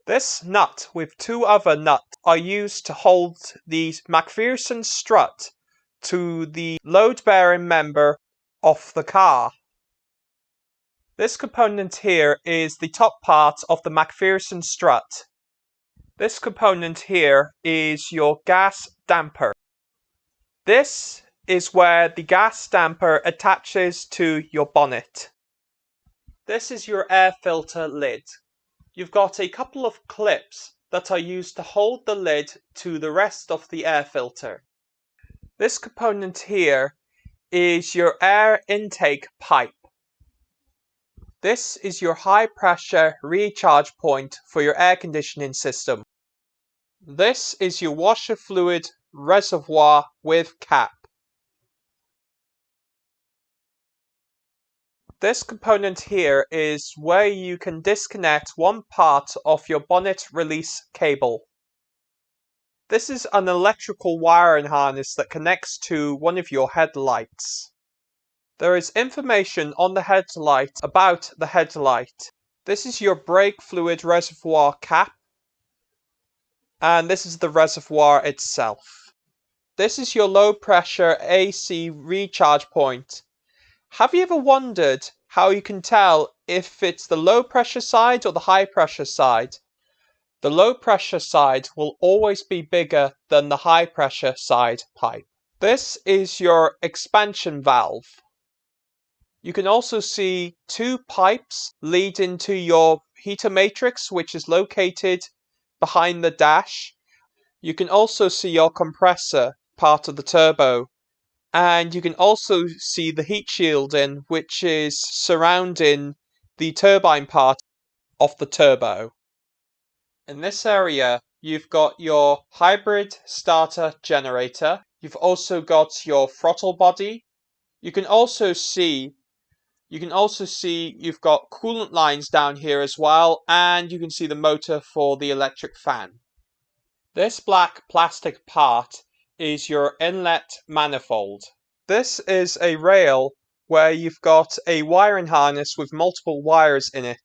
This nut with two other nuts are used to hold the MacPherson strut to the load-bearing member of the car. This component here is the top part of the MacPherson strut. This component here is your gas damper. This is where the gas damper attaches to your bonnet. This is your air filter lid. You've got a couple of clips that are used to hold the lid to the rest of the air filter. This component here is your air intake pipe. This is your high pressure recharge point for your air conditioning system. This is your washer fluid reservoir with cap. This component here is where you can disconnect one part of your bonnet release cable. This is an electrical wiring harness that connects to one of your headlights. There is information on the headlight about the headlight. This is your brake fluid reservoir cap. And this is the reservoir itself. This is your low pressure AC recharge point. Have you ever wondered how you can tell if it's the low pressure side or the high pressure side? The low pressure side will always be bigger than the high pressure side pipe. This is your expansion valve. You can also see two pipes leading to your heater matrix, which is located behind the dash. You can also see your compressor, part of the turbo. And you can also see the heat shielding, which is surrounding the turbine part of the turbo. In this area, you've got your hybrid starter generator. You've also got your throttle body. You can also see you've got coolant lines down here as well, and you can see the motor for the electric fan. This black plastic part is your inlet manifold. This is a rail where you've got a wiring harness with multiple wires in it.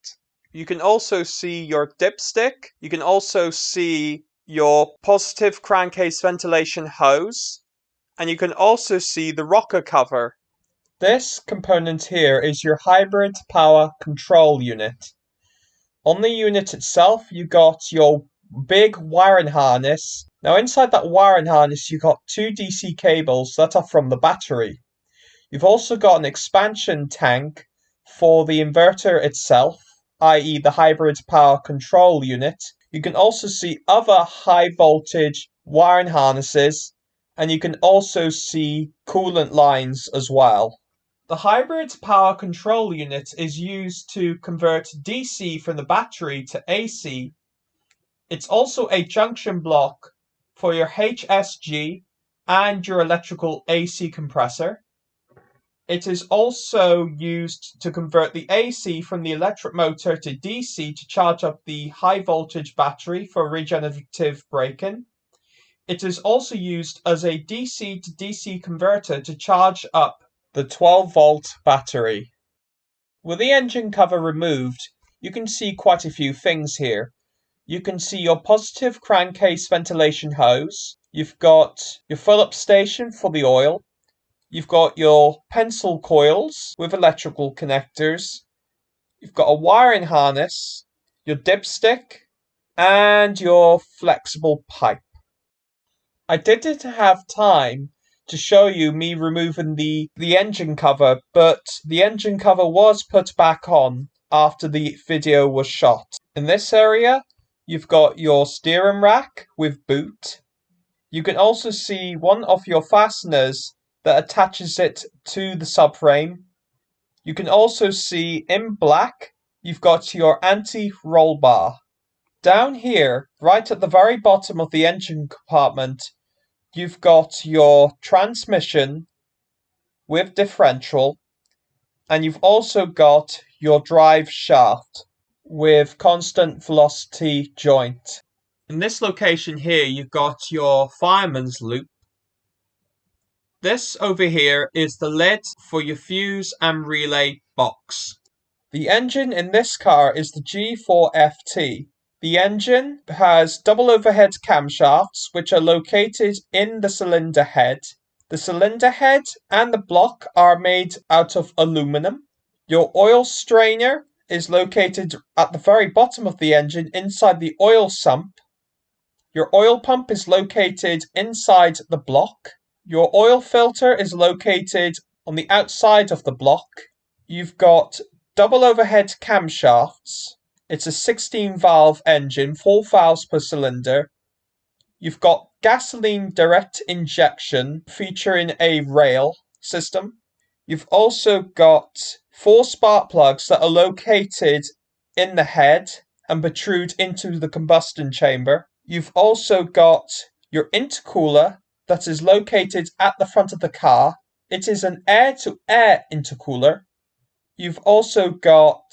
You can also see your dipstick. You can also see your positive crankcase ventilation hose. And you can also see the rocker cover. This component here is your hybrid power control unit. On the unit itself, you got your big wiring harness. Now inside that wiring harness, you've got two DC cables that are from the battery. You've also got an expansion tank for the inverter itself, i.e. the hybrid power control unit. You can also see other high voltage wiring harnesses, and you can also see coolant lines as well. The hybrid power control unit is used to convert DC from the battery to AC. It's also a junction block for your HSG and your electrical AC compressor. It is also used to convert the AC from the electric motor to DC to charge up the high voltage battery for regenerative braking. It is also used as a DC to DC converter to charge up the 12-volt battery. With the engine cover removed, you can see quite a few things here. You can see your positive crankcase ventilation hose. You've got your fill-up station for the oil. You've got your pencil coils with electrical connectors. You've got a wiring harness, your dipstick, and your flexible pipe. I didn't have time to show you me removing the engine cover, but the engine cover was put back on after the video was shot. In this area, you've got your steering rack with boot. You can also see one of your fasteners that attaches it to the subframe. You can also see in black, you've got your anti-roll bar. Down here, right at the very bottom of the engine compartment, you've got your transmission with differential, and you've also got your drive shaft with constant velocity joint. In this location here, you've got your fireman's loop. This over here is the lid for your fuse and relay box. The engine in this car is the G4FT. The engine has double overhead camshafts, which are located in the cylinder head. The cylinder head and the block are made out of aluminum. Your oil strainer is located at the very bottom of the engine inside the oil sump. Your oil pump is located inside the block. Your oil filter is located on the outside of the block. You've got double overhead camshafts. It's a 16-valve engine, 4 valves per cylinder. You've got gasoline direct injection featuring a rail system. You've also got 4 spark plugs that are located in the head and protrude into the combustion chamber. You've also got your intercooler that is located at the front of the car. It is an air-to-air intercooler. You've also got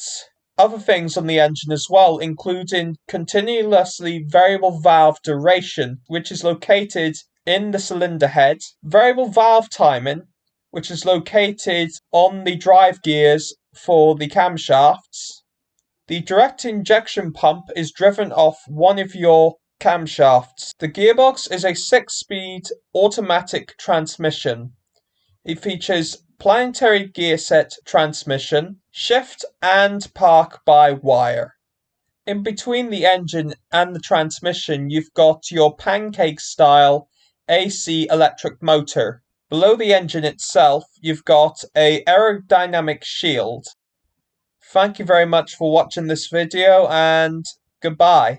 other things on the engine as well, including continuously variable valve duration, which is located in the cylinder head, variable valve timing, which is located on the drive gears for the camshafts. The direct injection pump is driven off one of your camshafts. The gearbox is a 6-speed automatic transmission. It features planetary gear set transmission, shift and park by wire. In between the engine and the transmission, you've got your pancake style AC electric motor. Below the engine itself, you've got an aerodynamic shield. Thank you very much for watching this video, and goodbye.